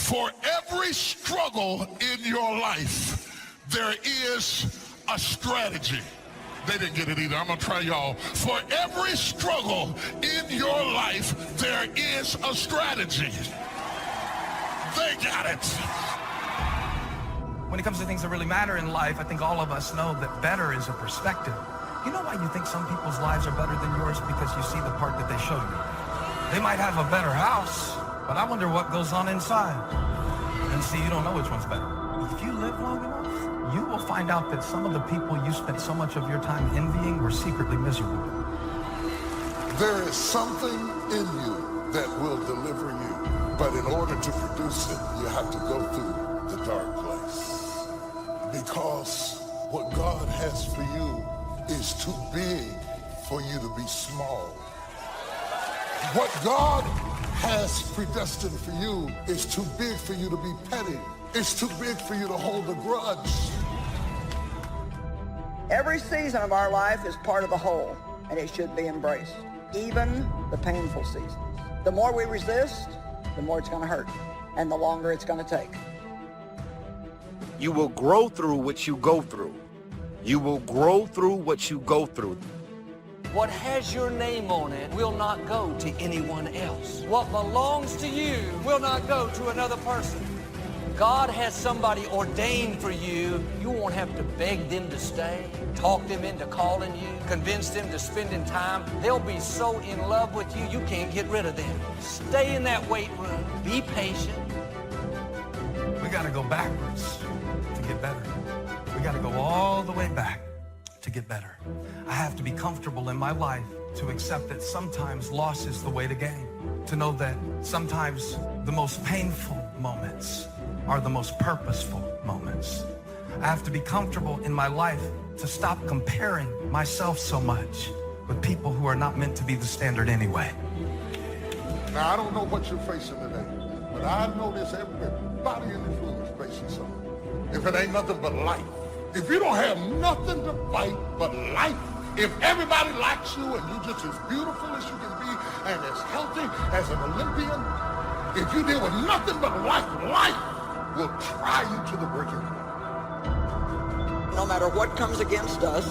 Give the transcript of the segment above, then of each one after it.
For every struggle in your life, there is a strategy. They didn't get it either. I'm going to try y'all. For every struggle in your life, there is a strategy. They got it. When it comes to things that really matter in life, I think all of us know that better is a perspective. You know why you think some people's lives are better than yours? Because you see the part that they show you. They might have a better house, but I wonder what goes on inside. And see, you don't know which one's better. If you live long enough, you will find out that some of the people you spent so much of your time envying were secretly miserable. There is something in you that will deliver you, but in order to produce it, you have to go through the dark place. Because what God has for you is too big for you to be small. What God has predestined for you is too big for you to be petty. It's too big for you to hold a grudge. Every season of our life is part of the whole, and it should be embraced, even the painful seasons. The more we resist, the more it's going to hurt, and the longer it's going to take. You will grow through what you go through. You will grow through what you go through. What has your name on it will not go to anyone else. What belongs to you will not go to another person. God has somebody ordained for you. You won't have to beg them to stay, talk them into calling you, convince them to spending time. They'll be so in love with you, you can't get rid of them. Stay in that weight room. Be patient. We got to go backwards to get better. We got to go all the way back to get better. I have to be comfortable in my life to accept that sometimes loss is the way to gain. To know that sometimes the most painful moments are the most purposeful moments. I have to be comfortable in my life to stop comparing myself so much with people who are not meant to be the standard anyway. Now, I don't know what you're facing today, but I know this, everybody in this room is facing something. If it ain't nothing but life. If you don't have nothing to fight but life, if everybody likes you and you're just as beautiful as you can be and as healthy as an Olympian, if you deal with nothing but life will try you to the breaking point. No matter what comes against us,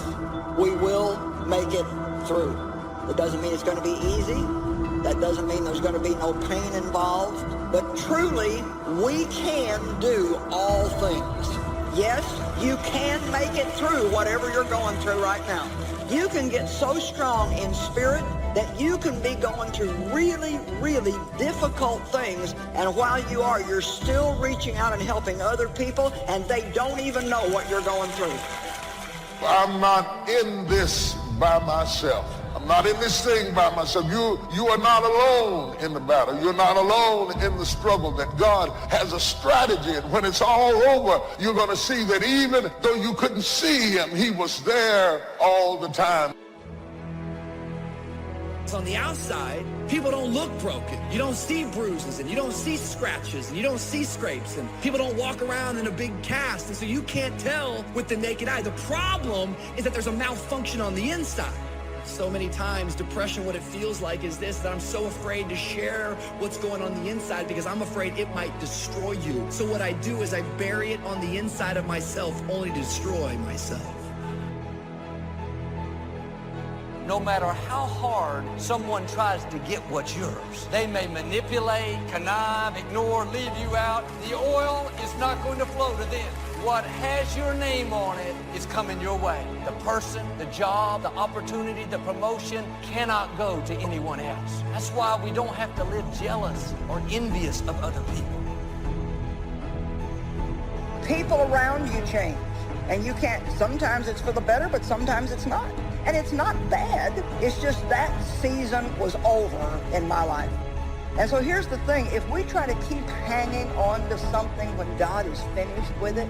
we will make it through. It doesn't mean it's going to be easy. That doesn't mean there's going to be no pain involved. But truly, we can do all things. Yes, you can make it through whatever you're going through right now. You can get so strong in spirit that you can be going through really, really difficult things, and while you are, you're still reaching out and helping other people, and they don't even know what you're going through. I'm not in this by myself. I'm not in this thing by myself. You are not alone in the battle. You're not alone in the struggle, that God has a strategy. And when it's all over, you're going to see that even though you couldn't see him, he was there all the time. On the outside, people don't look broken. You don't see bruises, and you don't see scratches, and you don't see scrapes, and people don't walk around in a big cast, and so you can't tell with the naked eye. The problem is that there's a malfunction on the inside. So many times, depression, what it feels like is this, that I'm so afraid to share what's going on the inside because I'm afraid it might destroy you. So what I do is I bury it on the inside of myself, only to destroy myself. No matter how hard someone tries to get what's yours, they may manipulate, connive, ignore, leave you out. The oil is not going to flow to them. What has your name on it is coming your way. The person, the job, the opportunity, the promotion cannot go to anyone else. That's why we don't have to live jealous or envious of other people. People around you change, and you can't, sometimes it's for the better, but sometimes it's not. And it's not bad, it's just that season was over in my life. And so here's the thing, if we try to keep hanging on to something when God is finished with it,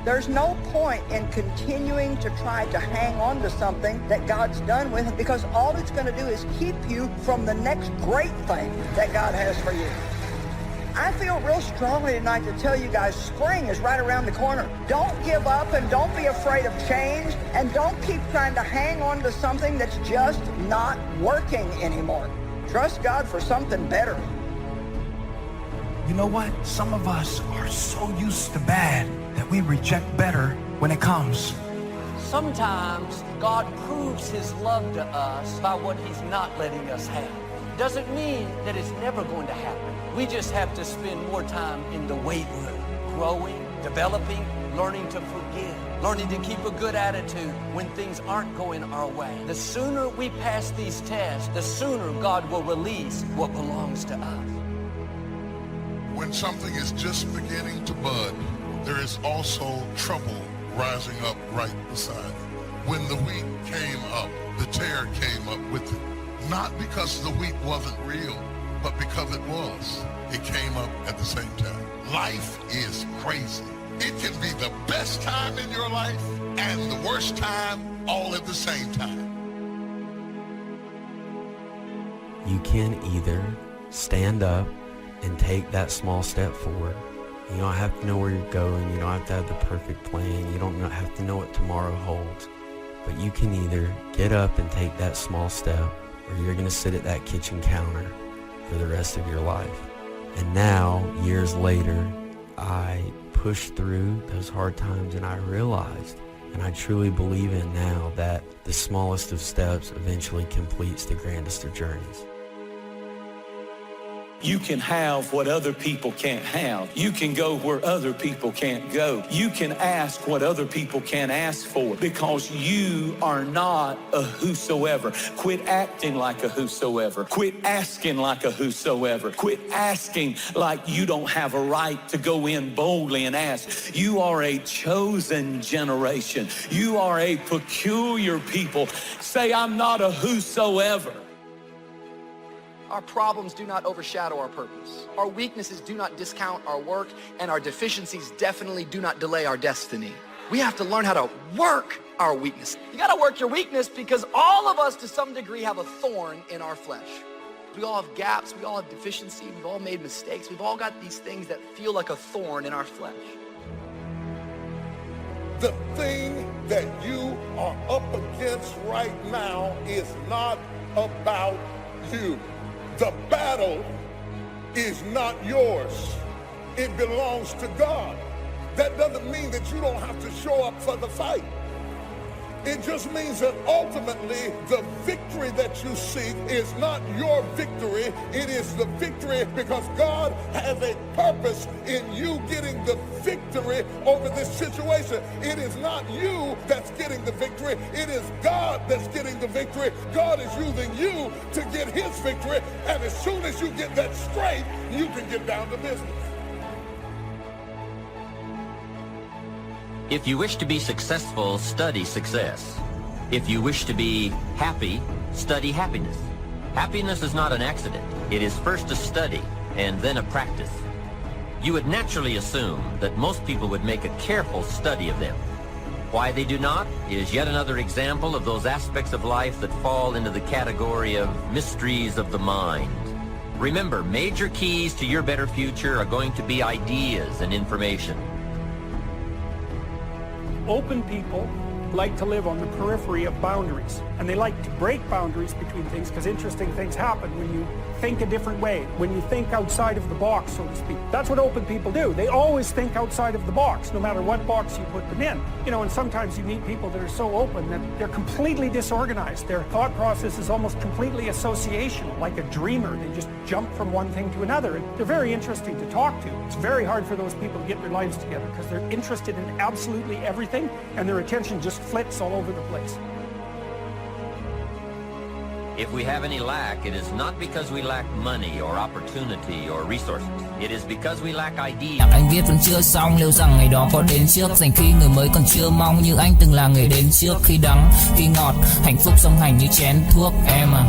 there's no point in continuing to try to hang on to something that God's done with, because all it's going to do is keep you from the next great thing that God has for you. I feel real strongly tonight to tell you guys, spring is right around the corner. Don't give up, and don't be afraid of change, and don't keep trying to hang on to something that's just not working anymore. Trust God for something better. You know what? Some of us are so used to bad that we reject better when it comes. Sometimes God proves his love to us by what he's not letting us have. Doesn't mean that it's never going to happen. We just have to spend more time in the weight room, growing, developing, learning to forgive, learning to keep a good attitude when things aren't going our way. The sooner we pass these tests, the sooner God will release what belongs to us. When something is just beginning to bud, there is also trouble rising up right beside it. When the wheat came up, the tear came up with it. Not because the wheat wasn't real, but because it was. It came up at the same time. Life is crazy. It can be the best time in your life and the worst time all at the same time. You can either stand up and take that small step forward. You don't have to know where you're going. You don't have to have the perfect plan. You don't have to know what tomorrow holds. But you can either get up and take that small step, or you're going to sit at that kitchen counter for the rest of your life. And now, years later, I pushed through those hard times and I realized, and I truly believe in now, that the smallest of steps eventually completes the grandest of journeys. You can have what other people can't have. You can go where other people can't go. You can ask what other people can't ask for, because you are not a whosoever. Quit acting like a whosoever. Quit asking like a whosoever. Quit asking like you don't have a right to go in boldly and ask. You are a chosen generation. You are a peculiar people. Say, I'm not a whosoever. Our problems do not overshadow our purpose. Our weaknesses do not discount our work, and our deficiencies definitely do not delay our destiny. We have to learn how to work our weakness. You gotta work your weakness, because all of us to some degree have a thorn in our flesh. We all have gaps, we all have deficiency, we've all made mistakes, we've all got these things that feel like a thorn in our flesh. The thing that you are up against right now is not about you. The battle is not yours. It belongs to God. That doesn't mean that you don't have to show up for the fight. It just means that ultimately the victory that you seek is not your victory. It is the victory because God has a purpose in you getting the victory over this situation. It is not you that's getting the victory. It is God that's getting the victory. God is using you to get his victory. And as soon as you get that straight, you can get down to business. If you wish to be successful, study success. If you wish to be happy, study happiness. Happiness is not an accident. It is first a study and then a practice. You would naturally assume that most people would make a careful study of them. Why they do not is yet another example of those aspects of life that fall into the category of mysteries of the mind. Remember, major keys to your better future are going to be ideas and information. Open people like to live on the periphery of boundaries, and they like to break boundaries between things because interesting things happen when you think a different way, when you think outside of the box, so to speak. That's what open people do. They always think outside of the box, no matter what box you put them in. You know, and sometimes you meet people that are so open that they're completely disorganized. Their thought process is almost completely associational, like a dreamer. They just jump from one thing to another. And they're very interesting to talk to. It's very hard for those people to get their lives together because they're interested in absolutely everything, and their attention just flits all over the place. If we have any lack, it is not because we lack money or opportunity or resources. It is because we lack ideas. Anh viết vẫn chưa xong, liệu rằng ngày đó có đến trước, dành khi người mới còn chưa mong như anh từng là người đến trước. Khi đắng, khi ngọt, hạnh phúc song hành như chén thuốc em à.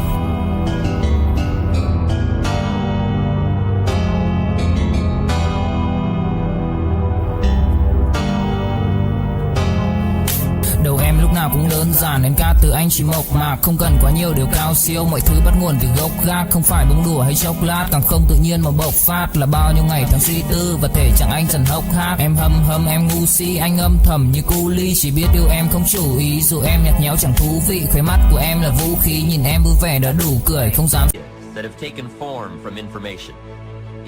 Nào cũng đơn giản, em ca từ anh chỉ mộc mạc, không cần quá nhiều điều cao siêu, mọi thứ bắt nguồn từ gốc gác, không phải bông đùa hay chốc lát, càng không tự nhiên mà bộc phát, là bao nhiêu ngày tháng suy tư và thể chẳng anh dần hốc hác. Em hâm em ngu si, anh âm thầm như cu ly, chỉ biết yêu em không chủ ý, dù em nhạt nhẽo chẳng thú vị, khóe mắt của em là vũ khí, nhìn em vui vẻ đã đủ cười, không dám. That have taken form from information.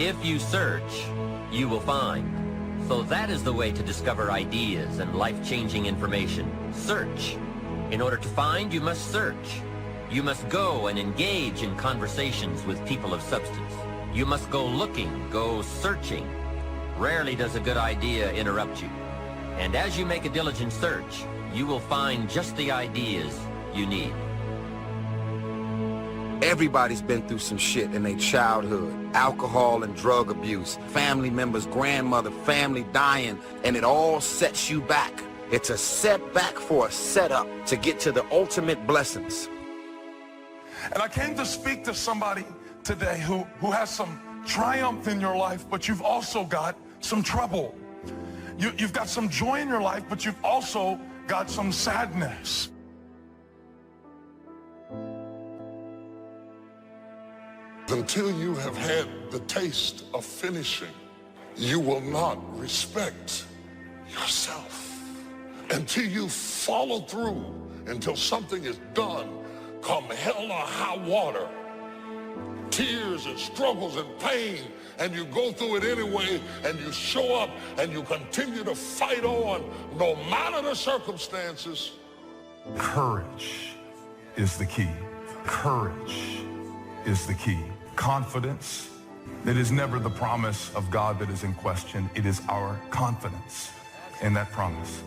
If you search, you will find. So that is the way to discover ideas and life-changing information. Search. In order to find, you must search. You must go and engage in conversations with people of substance. You must go looking, go searching. Rarely does a good idea interrupt you. And as you make a diligent search, you will find just the ideas you need. Everybody's been through some shit in their childhood. Alcohol and drug abuse, family members, grandmother, family dying, and it all sets you back. It's a setback for a setup to get to the ultimate blessings. And I came to speak to somebody today who has some triumph in your life, but you've also got some trouble. You've got some joy in your life, but you've also got some sadness. Until you have had the taste of finishing, you will not respect yourself. Until you follow through, until something is done, come hell or high water, tears and struggles and pain, and you go through it anyway, and you show up, and you continue to fight on, no matter the circumstances. Courage is the key. Courage is the key. Confidence. It is never the promise of God that is in question. It is our confidence in that promise.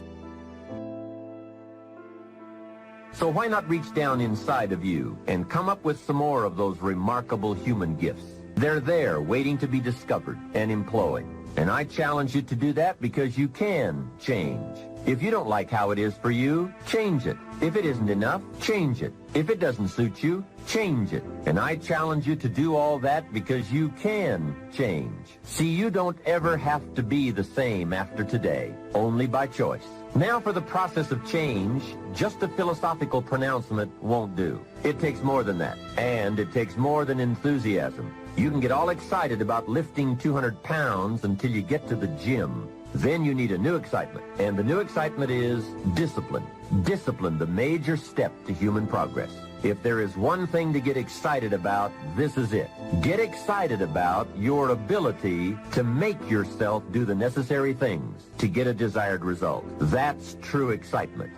So why not reach down inside of you and come up with some more of those remarkable human gifts? They're there waiting to be discovered and employed. And I challenge you to do that because you can change. If you don't like how it is for you, change it. If it isn't enough, change it. If it doesn't suit you, change it. And I challenge you to do all that because you can change. See, you don't ever have to be the same after today, only by choice. Now for the process of change, just a philosophical pronouncement won't do. It takes more than that, and it takes more than enthusiasm. You can get all excited about lifting 200 pounds until you get to the gym. Then you need a new excitement, and the new excitement is discipline. Discipline, the major step to human progress. If there is one thing to get excited about, this is it. Get excited about your ability to make yourself do the necessary things to get a desired result. That's true excitement.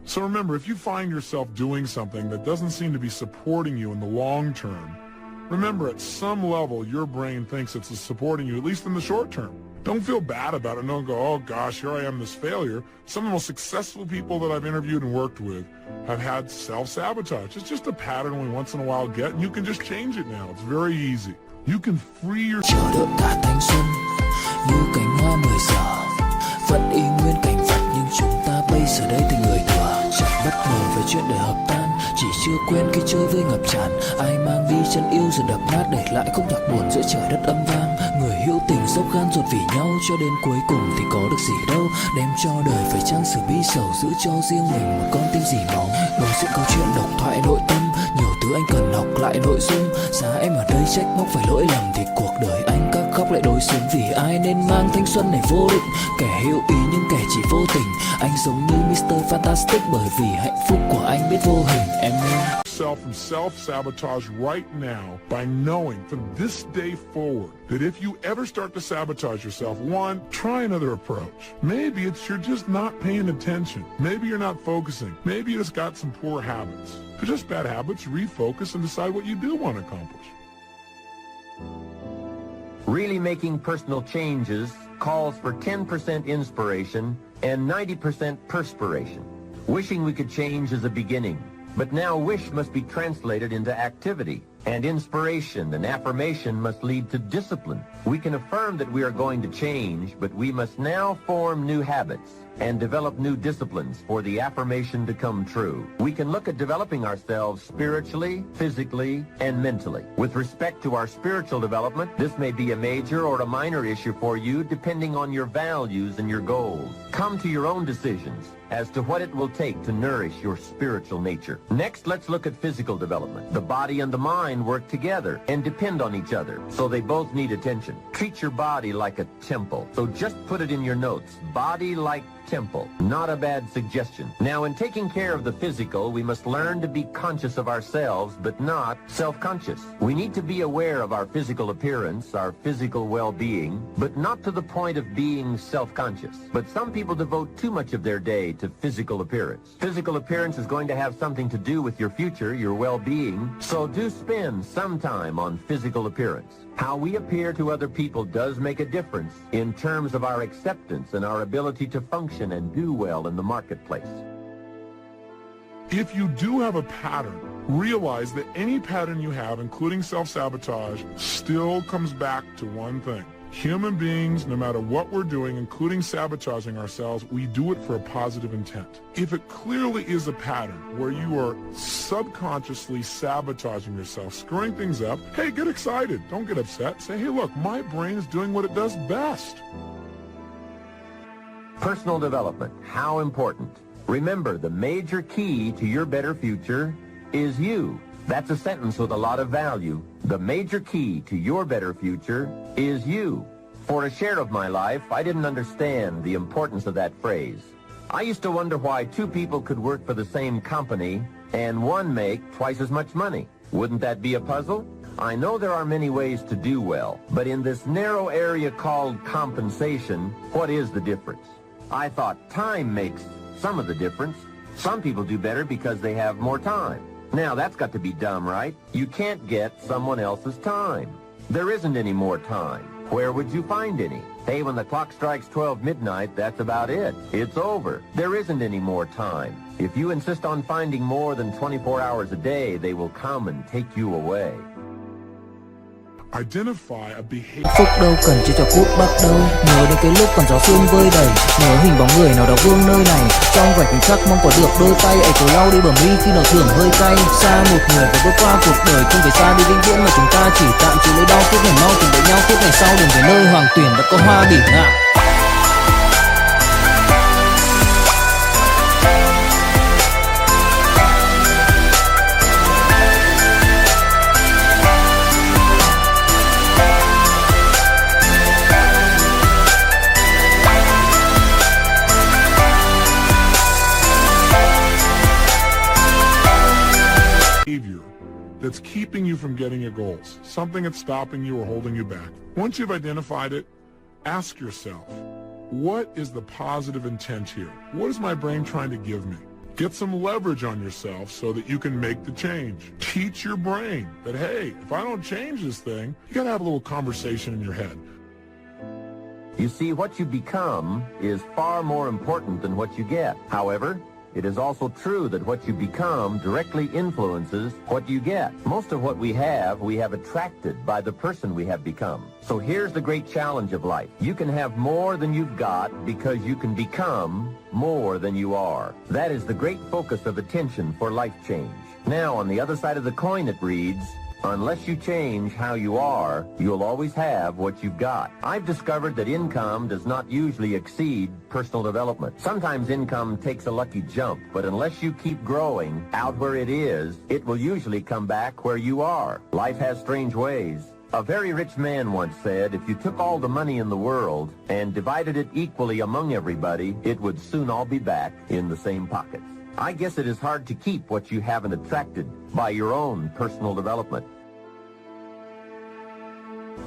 So remember, if you find yourself doing something that doesn't seem to be supporting you in the long term, remember at some level your brain thinks it's supporting you, at least in the short term. Don't feel bad about it. Don't go, oh gosh, here I am, this failure. Some of the most successful people that I've interviewed and worked with have had self-sabotage. It's just a pattern we once in a while get, and you can just change it now. It's very easy. You can free yourself. Chờ đợi cả thanh xuân như cánh hoa 10 giờ vẫn y nguyên cảnh vật, nhưng chúng ta bây giờ đây thì người thừa chẳng bất ngờ về chuyện đời hợp tan, chỉ chưa quen khi chơi với ngập tràn. Ai mang đi chân yêu rồi đập nát, để lại không nhạc buồn giữa trời đất âm vang. Người hữu tình dốc gan ruột vì nhau cho đến cuối cùng thì có được gì đâu. Đem cho đời phải chăng sự bi sầu, giữ cho riêng mình một con tim dì máu. Đối diện câu chuyện độc thoại nội tâm, nhiều thứ anh cần học lại nội dung. Giá em ở đây trách móc phải lỗi lầm thì cuộc đời anh các khóc lại đối xứng. Vì ai nên mang thanh xuân này vô định, kẻ hữu ý nhưng kẻ chỉ vô tình. Anh giống như Mr. Fantastic bởi vì hạnh phúc của anh biết vô hình. Em nên From self-sabotage right now by knowing from this day forward that if you ever start to sabotage yourself, one, try another approach. Maybe it's you're just not paying attention. Maybe you're not focusing. Maybe you just got some poor habits. If they're just bad habits, refocus and decide what you do want to accomplish. Really making personal changes calls for 10% inspiration and 90% perspiration. Wishing we could change is a beginning. But now wish must be translated into activity, and inspiration and affirmation must lead to discipline. We can affirm that we are going to change, but we must now form new habits and develop new disciplines for the affirmation to come true. We can look at developing ourselves spiritually, physically, and mentally. With respect to our spiritual development, this may be a major or a minor issue for you depending on your values and your goals. Come to your own decisions as to what it will take to nourish your spiritual nature. Next, let's look at physical development. The body and the mind work together and depend on each other, so they both need attention. Treat your body like a temple. So just put it in your notes. Body like temple. Not a bad suggestion. Now, in taking care of the physical, we must learn to be conscious of ourselves, but not self-conscious. We need to be aware of our physical appearance, our physical well-being, but not to the point of being self-conscious. But some people devote too much of their day to physical appearance. Physical appearance is going to have something to do with your future, your well-being, so do spend some time on physical appearance. How we appear to other people does make a difference in terms of our acceptance and our ability to function and do well in the marketplace. If you do have a pattern, realize that any pattern you have, including self-sabotage, still comes back to one thing. Human beings, no matter what we're doing, including sabotaging ourselves, we do it for a positive intent. If it clearly is a pattern where you are subconsciously sabotaging yourself, screwing things up, hey, get excited. Don't get upset. Say, hey, look, my brain is doing what it does best. Personal development, how important. Remember, the major key to your better future is you. That's a sentence with a lot of value. The major key to your better future is you. For a share of my life, I didn't understand the importance of that phrase. I used to wonder why two people could work for the same company and one make twice as much money. Wouldn't that be a puzzle? I know there are many ways to do well, but in this narrow area called compensation, what is the difference? I thought time makes some of the difference. Some people do better because they have more time. Now, that's got to be dumb, right? You can't get someone else's time. There isn't any more time. Where would you find any? Hey, when the clock strikes 12 midnight, that's about it. It's over. There isn't any more time. If you insist on finding more than 24 hours a day, they will come and take you away. Identify a behavior. Phúc đâu cần chỉ cho phút bắt đầu. Nhớ đến cái lúc còn gió sương vơi đầy. Nhớ hình bóng người nào đó vương nơi này. Trong vài khoảnh khắc mong có được đôi tay ấy cổ lau đi bờ mi khi nào thưởng hơi cay. Xa một người và bước qua cuộc đời không phải xa đi vĩnh viễn mà chúng ta chỉ tạm chịu lấy đau. Phút này mau tìm đợi nhau, phút này sau đừng về nơi hoàng tuyển đã có hoa bỉ ngạn. That's keeping you from getting your goals, something that's stopping you or holding you back. Once you've identified it, ask yourself, what is the positive intent here? What is my brain trying to give me? Get some leverage on yourself so that you can make the change. Teach your brain that, hey, if I don't change this thing, you got to have a little conversation in your head. You see, what you become is far more important than what you get. However, it is also true that what you become directly influences what you get. Most of what we have attracted by the person we have become. So here's the great challenge of life. You can have more than you've got because you can become more than you are. That is the great focus of attention for life change. Now, on the other side of the coin, it reads, unless you change how you are, you'll always have what you've got. I've discovered that income does not usually exceed personal development. Sometimes income takes a lucky jump, but unless you keep growing out where it is, it will usually come back where you are. Life has strange ways. A very rich man once said, if you took all the money in the world and divided it equally among everybody, it would soon all be back in the same pockets. I guess it is hard to keep what you haven't attracted by your own personal development.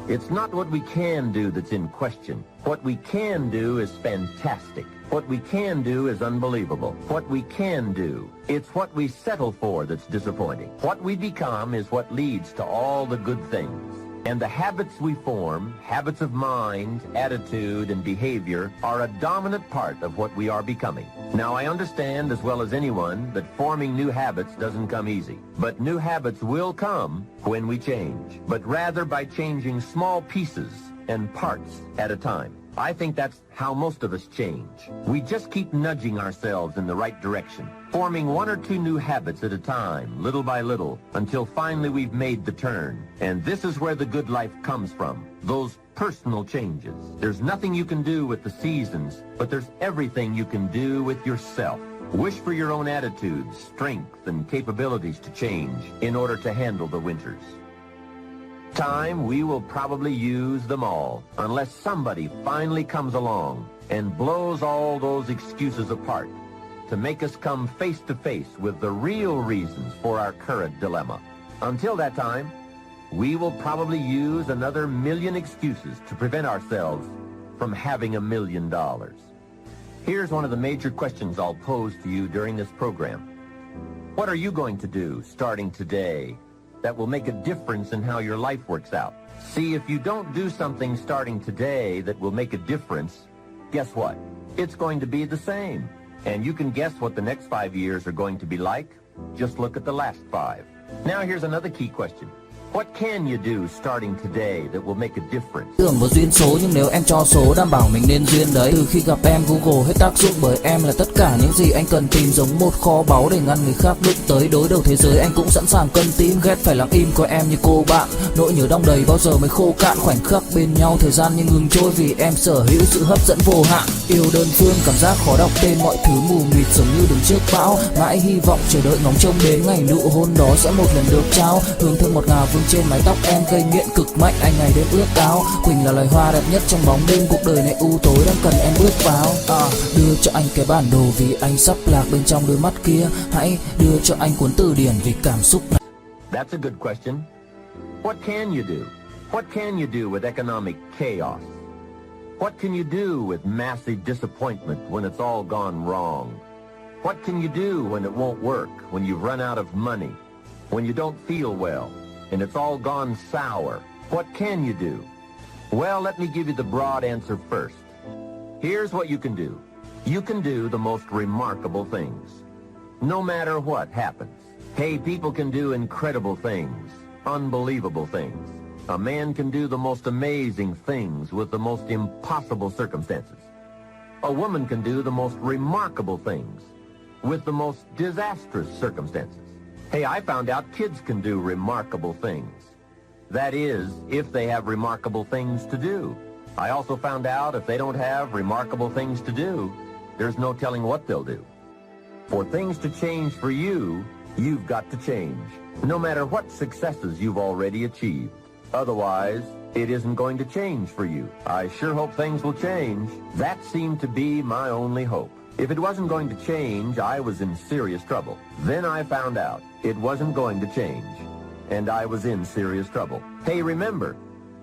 It's not what we can do that's in question. What we can do is fantastic. What we can do is unbelievable. What we can do, it's what we settle for that's disappointing. What we become is what leads to all the good things. And the habits we form, habits of mind, attitude, and behavior, are a dominant part of what we are becoming. Now, I understand as well as anyone that forming new habits doesn't come easy. But new habits will come when we change, but rather by changing small pieces and parts at a time. I think that's how most of us change. We just keep nudging ourselves in the right direction, forming one or two new habits at a time, little by little, until finally we've made the turn. And this is where the good life comes from, those personal changes. There's nothing you can do with the seasons, but there's everything you can do with yourself. Wish for your own attitudes, strength, and capabilities to change in order to handle the winters. Time, we will probably use them all, unless somebody finally comes along and blows all those excuses apart to make us come face to face with the real reasons for our current dilemma. Until that time, we will probably use another million excuses to prevent ourselves from having $1 million. Here's one of the major questions I'll pose to you during this program. What are you going to do starting today that will make a difference in how your life works out? See, if you don't do something starting today that will make a difference, guess what? It's going to be the same. And you can guess what the next 5 years are going to be like. Just look at the last 5. Now here's another key question. What can you do starting today that will make a difference? Tưởng vào duyên số nhưng nếu em cho số đảm bảo mình nên duyên đấy. Từ khi gặp em Google hết tác dụng bởi em là tất cả những gì anh cần tìm, giống một kho báu để ngăn người khác đụng tới. Đối đầu thế giới anh cũng sẵn sàng cân tím, ghét phải lặng im coi em như cô bạn. Nỗi nhớ đong đầy bao giờ mới khô cạn, khoảnh khắc bên nhau thời gian như ngừng trôi vì em sở hữu sự hấp dẫn vô hạn. Yêu đơn phương cảm giác khó đọc tên, mọi thứ mù mịt giống như đứng trước bão. Mãi hy vọng chờ đợi ngóng trông đến ngày nụ hôn đó sẽ một lần được trao. Hương thơm ngọt ngào vương trên mái tóc em, gây nghiện cực mạnh anh ngày đêm ước ao. Quỳnh là loài hoa đẹp nhất trong bóng đêm, cuộc đời này u tối đang cần em bước vào. Đưa cho anh cái bản đồ vì anh sắp lạc bên trong đôi mắt kia. Hãy đưa cho anh cuốn từ điển vì cảm xúc này. That's a good question. What can you do? What can you do with economic chaos? What can you do with massive disappointment when it's all gone wrong? What can you do when it won't work, when you've run out of money, when you don't feel well, and it's all gone sour? What can you do? Well, let me give you the broad answer first. Here's what you can do. You can do the most remarkable things, no matter what happens. Hey, people can do incredible things, unbelievable things. A man can do the most amazing things with the most impossible circumstances. A woman can do the most remarkable things with the most disastrous circumstances. Hey, I found out kids can do remarkable things. That is, if they have remarkable things to do. I also found out if they don't have remarkable things to do, there's no telling what they'll do. For things to change for you, you've got to change, no matter what successes you've already achieved. Otherwise, it isn't going to change for you. I sure hope things will change. That seemed to be my only hope. If it wasn't going to change, I was in serious trouble. Then I found out it wasn't going to change, and I was in serious trouble. Hey, remember,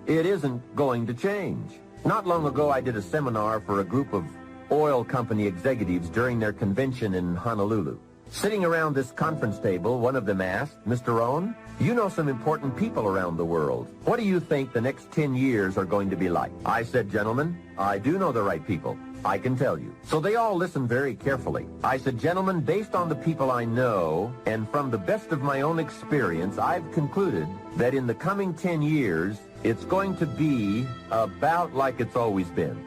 it isn't going to change. Not long ago, I did a seminar for a group of oil company executives during their convention in Honolulu. Sitting around this conference table, one of them asked, Mr. Rohn, you know some important people around the world. What do you think the next 10 years are going to be like? I said, gentlemen, I do know the right people. I can tell you. So they all listened very carefully. I said, gentlemen, based on the people I know and from the best of my own experience, I've concluded that in the coming 10 years, it's going to be about like it's always been.